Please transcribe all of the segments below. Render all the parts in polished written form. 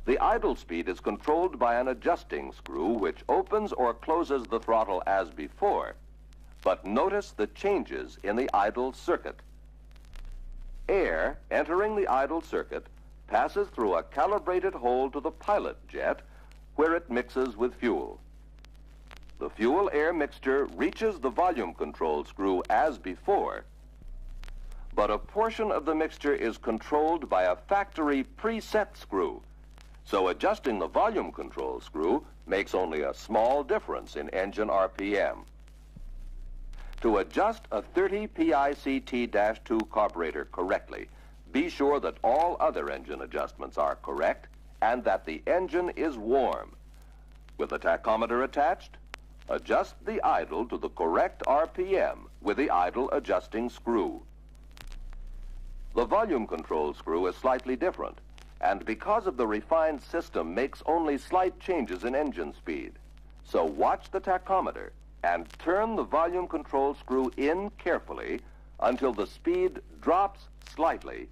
The idle speed is controlled by an adjusting screw which opens or closes the throttle as before, but notice the changes in the idle circuit. Air entering the idle circuit passes through a calibrated hole to the pilot jet where it mixes with fuel. The fuel-air mixture reaches the volume control screw as before, but a portion of the mixture is controlled by a factory preset screw, so adjusting the volume control screw makes only a small difference in engine RPM. To adjust a 30 PICT-2 carburetor correctly, be sure that all other engine adjustments are correct and that the engine is warm. With the tachometer attached, adjust the idle to the correct RPM with the idle adjusting screw. The volume control screw is slightly different, and because of the refined system makes only slight changes in engine speed. So watch the tachometer and turn the volume control screw in carefully until the speed drops slightly.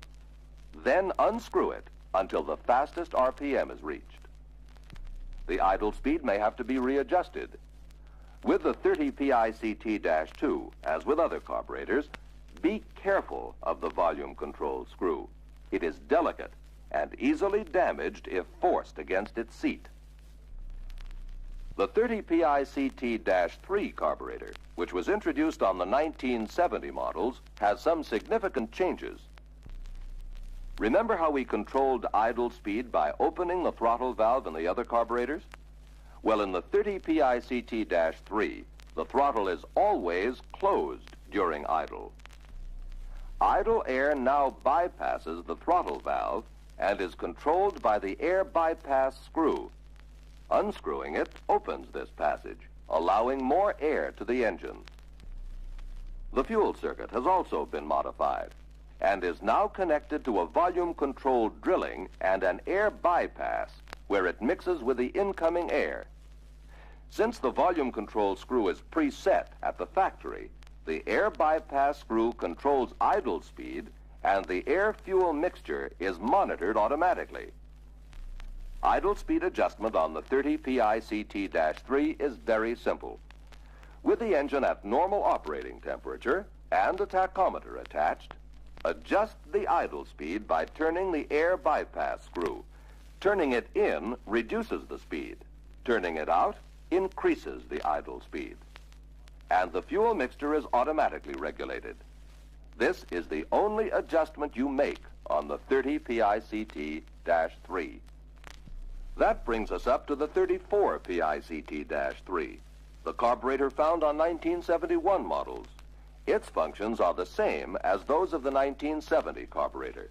Then unscrew it until the fastest RPM is reached. The idle speed may have to be readjusted. With the 30 PICT-2, as with other carburetors, be careful of the volume control screw. It is delicate and easily damaged if forced against its seat. The 30 PICT-3 carburetor, which was introduced on the 1970 models, has some significant changes. Remember how we controlled idle speed by opening the throttle valve in the other carburetors? Well, in the 30 PICT-3, the throttle is always closed during idle. Idle air now bypasses the throttle valve and is controlled by the air bypass screw. Unscrewing it opens this passage, allowing more air to the engine. The fuel circuit has also been modified and is now connected to a volume-controlled drilling and an air bypass where it mixes with the incoming air. Since the volume control screw is preset at the factory, the air bypass screw controls idle speed and the air-fuel mixture is monitored automatically. Idle speed adjustment on the 30 PICT-3 is very simple. With the engine at normal operating temperature and a tachometer attached, adjust the idle speed by turning the air bypass screw. Turning it in reduces the speed. Turning it out increases the idle speed. And the fuel mixture is automatically regulated. This is the only adjustment you make on the 30 PICT-3. That brings us up to the 34 PICT-3, the carburetor found on 1971 models. Its functions are the same as those of the 1970 carburetor.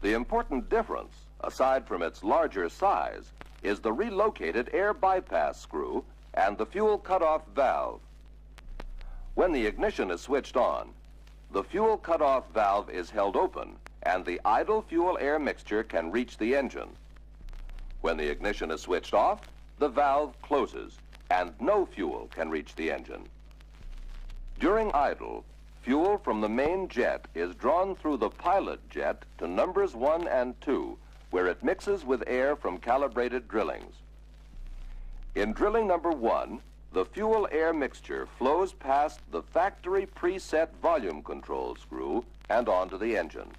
The important difference, aside from its larger size, is the relocated air bypass screw and the fuel cutoff valve. When the ignition is switched on, the fuel cutoff valve is held open and the idle fuel-air mixture can reach the engine. When the ignition is switched off, the valve closes and no fuel can reach the engine. During idle, fuel from the main jet is drawn through the pilot jet to numbers 1 and 2, where it mixes with air from calibrated drillings. In drilling number 1, the fuel-air mixture flows past the factory preset volume control screw and onto the engine.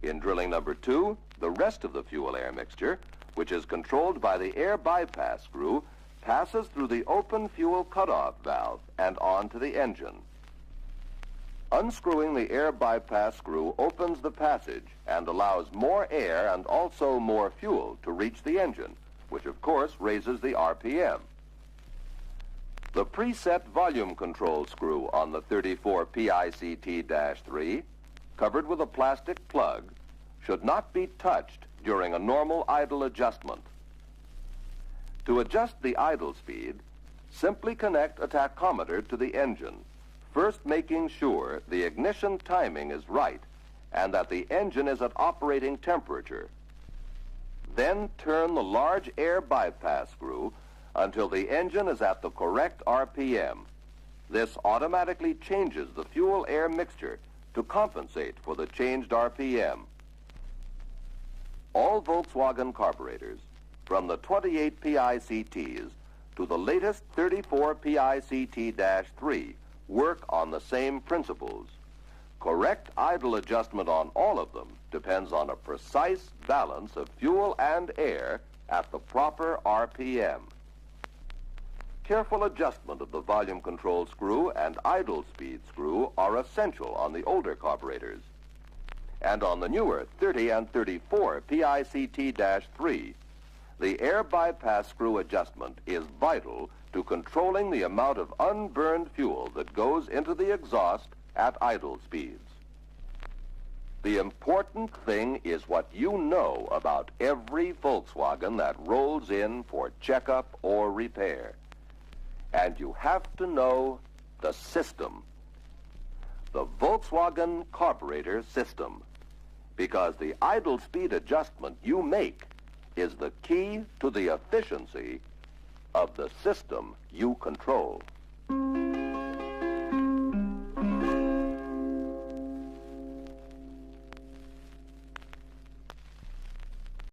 In drilling number 2, the rest of the fuel-air mixture, which is controlled by the air bypass screw, passes through the open fuel cutoff valve and onto the engine. Unscrewing the air bypass screw opens the passage and allows more air and also more fuel to reach the engine, which of course raises the RPM. The preset volume control screw on the 34 PICT-3, covered with a plastic plug, should not be touched during a normal idle adjustment. To adjust the idle speed, simply connect a tachometer to the engine, first making sure the ignition timing is right and that the engine is at operating temperature. Then turn the large air bypass screw until the engine is at the correct RPM. This automatically changes the fuel-air mixture to compensate for the changed RPM. all Volkswagen carburetors, from the 28 PICTs to the latest 34 PICT-3, work on the same principles. Correct idle adjustment on all of them depends on a precise balance of fuel and air at the proper RPM. Careful adjustment of the volume control screw and idle speed screw are essential on the older carburetors. And on the newer 30 and 34 PICT-3, the air bypass screw adjustment is vital to controlling the amount of unburned fuel that goes into the exhaust at idle speeds. The important thing is what you know about every Volkswagen that rolls in for checkup or repair. And you have to know the system. The Volkswagen carburetor system. Because the idle speed adjustment you make is the key to the efficiency of the system you control.